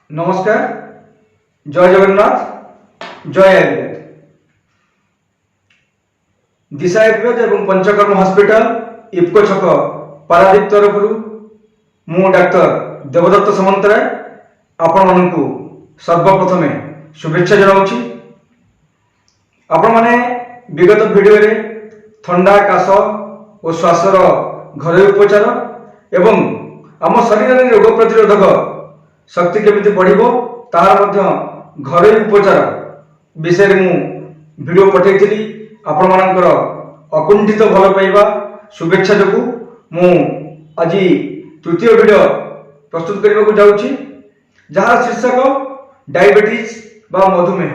नमस्कार। जय जगन्नाथ। जय आयुर्वेद। दिशा आयुर्वेद एवं पंचकर्म हॉस्पिटल इफको छक पारादीप तरफ मु डाक्तर देवदत्त सामंतराय आपण मानकु सर्वप्रथमे शुभेच्छा जनाऊँगी। आपण माने विगत वीडियो रे थंडा काश और श्वासर घरोई उपचार एवं आम शरीर में रोग प्रतिरोधक शक्ति केमिति बढ़िबो तार मध्य घरोई उपचार विषय मु वीडियो पठाई आपण मानकर अकुंठित भल पाइबा शुभेच्छा जोगु मु आज तृतीय वीडियो प्रस्तुत करने को जाऊँगी जहाँ शीर्षक डायबिटीज बा मधुमेह।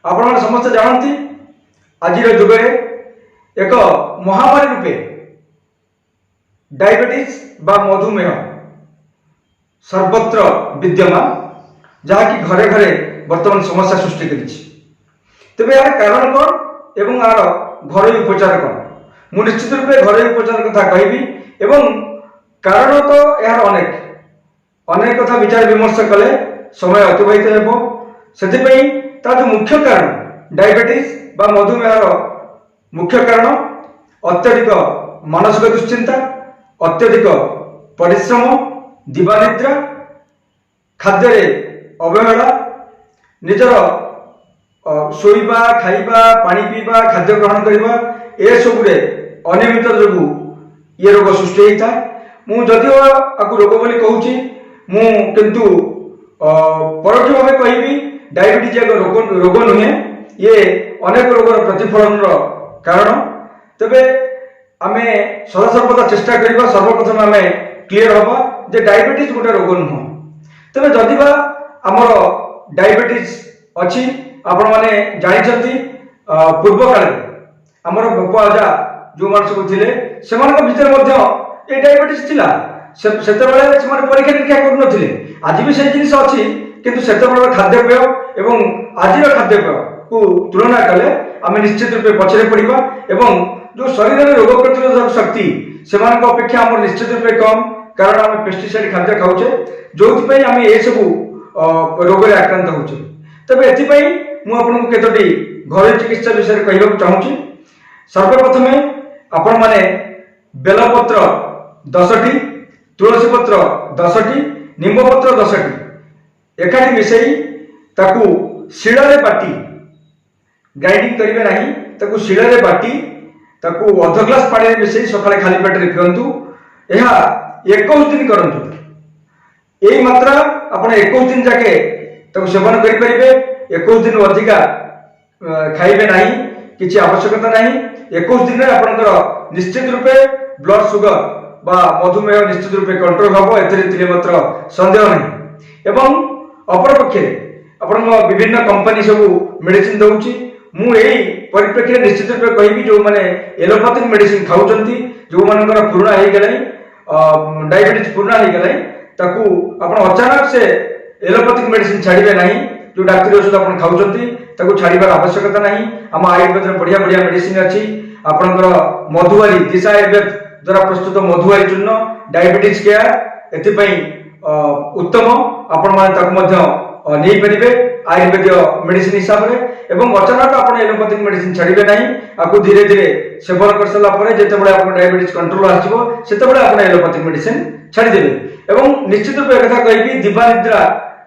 आपण माने समस्त जानती आज जुग एक महामारी रूपे डायबिटीज बा मधुमेह सर्वत्र विद्यमान जहाँकि घरे घरे वर्तमान समस्या सृष्टि करिछि। तेबे यार कारण कौन एवं यार घरोई उपचार कौन मु निश्चित रूपे घरोई उपचार कथा कहबी एवं कारण तो यार अनेक कथा विचार विमर्श कले समय अतिबाहित हेबो। सेथिपई तार मुख्य कारण डायबिटीज बा मधुमेहर मुख्य कारण अत्यधिक मानसिक दुश्चिंता, अत्यधिक परिश्रम, दिवानिद्रा, खाद्य अवहेला, निजर शोइबा, खाइबा, पानी पीवा, खाद्य ग्रहण करवा ए सबुरे अनियमित जोगु ये रोग सृष्टि होता है। मु जदिओ आपको रोग बोली कहूची मु किंतु परोक्ष भाव कहबी डायबिटीज एक रोग नुहे, ये अनेक रोगर प्रतिफलन कारण। तेबे आमे सदासर्वदा चेष्टा करबा सर्वप्रथम आमे क्लियर हबा जे डायबिटीज गोटे रोग नुह। तेबे जदिबा आमर डायबिटीज अछि आपण माने जानिछंती पूर्व काल आमर बापा आजा जो मान सब थिले सेमानक भितर मध्य ए डायबिटीज थिला। सेते बेले सेमाने परीक्षा निरीक्षा करू नथिले। आज भी से जिनिस अछि किंतु सेते बेले खाद्यपेय एवं आजिर खाद्यपेय को तुलना कले आमे निश्चित रूपे पछरे पड़िबा एवं जो शरीर में रोग प्रतिरोधक शक्ति सेमानक अपेक्षा आमर निश्चित रूपे कम, कारण आम पेस्टिसाइड खाद्य खाऊे जो आम ये सब रोग आक्रांत होचे। तबे एथिपाई मु आपनको केतोटी घरोई चिकित्सा विषय कहबाक चाहूँगी। सर्वप्रथमे आपण माने बेलपत्र 10टी, तुलसी पत्र 10टी, निम्बपत्र 10टी एकाठी मिसई ताकू शिଳରେ बाटी ग्राइंडिंग करिवे नाही, ताकू शिଳରେ बाटी ताकू अध ग्लास पानी मिसई सकाळे खाली पेट रे पियंतु। एहा 21 दिन करंतु। यही मात्रा आपण 21 दिन जाके ताकू सेवन करि परिबे। 21 दिन अधिका खाइबे नाही, किछि आवश्यकता नाही। 21 दिन रे आपनकर निश्चित रूपे ब्लड शुगर बा मधुमेह निश्चित रूपे कंट्रोल हबो, एतरे तिले मात्र संदेह नाही। एवं अपर पक्षे आपण विभिन्न कंपनी सब मेडिसिन दउची। मु एई परिप्रेक्षी निश्चित रूपे कहबी जो माने एलोपैथिक मेडिसिन खाउचंती, जो मानकर पुराना हे गेलै डायबिटीज पुराना हो गला ताकू आपण अचानक से एलोपैथिक मेडिसिन छाड़िबे नहीं। जो डाक्तरी औषध आपण खाउचंती ताकू छाड़िबार आवश्यकता नहीं। आम आयुर्वेद रे बढ़िया बढ़िया मेडिसिन अछि। आपनकर मधुवारी दिशा आयुर्वेद द्वारा प्रस्तुत मधुवारी चूर्ण डायबिटीज केयर एथिपई उत्तम। आपण माने ताकू मध्य नहीं परिबे आयुर्वेद मेडिसिन हिसाब रे। एवं अचानक आपण एलोपैथिक मेडिसिन छाड़िबे नहीं, आपको धीरे धीरे सेवन कर सला परे जेतेबेले आपण डायबिटीज कंट्रोल आसीबो सेतेबेले आपण एलोपैथिक मेडिसिन छाड़ी देबे। एवं निश्चित रूप कथा कहबी दिवानिद्रा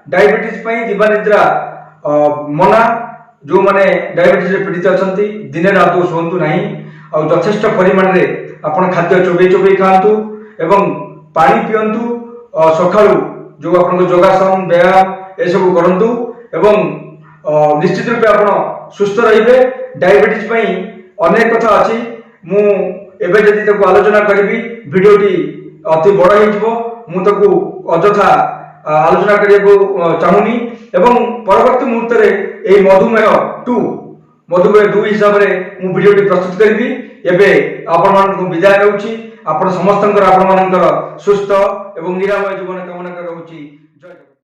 डायबिटीज पई दिवानिद्रा मना। जो माने डायबिटीज रे पीड़ित अछंती दिने रात सोंतु नहीं और यथेष्ट परिमाण रे आपण खाद्य चोबई चोबई खांतु एवं पानी पियंतु। सकाळू जो आपण योगासन व्यायाम ए सब करंतु एवं निश्चित रूपे आपण सुस्थ रहिबे। डायबिटीज पई अनेक कथा अछि, मु एबे जदि ताको आलोचना करबी वीडियोटी अति बड़ हेजिबो। मु ताको अजथा आलोचना करियाको चाहुनी एवं परवर्ती मुहूर्त रे ए मधुमेह 2 हिसाब रे मु वीडियोटी प्रस्तुत करबी। एबे आपण मानकु विदाय रहउची। आपण समस्तंकर आपण मानकर सुस्थ एवं निरामय जीवन कामना करउची।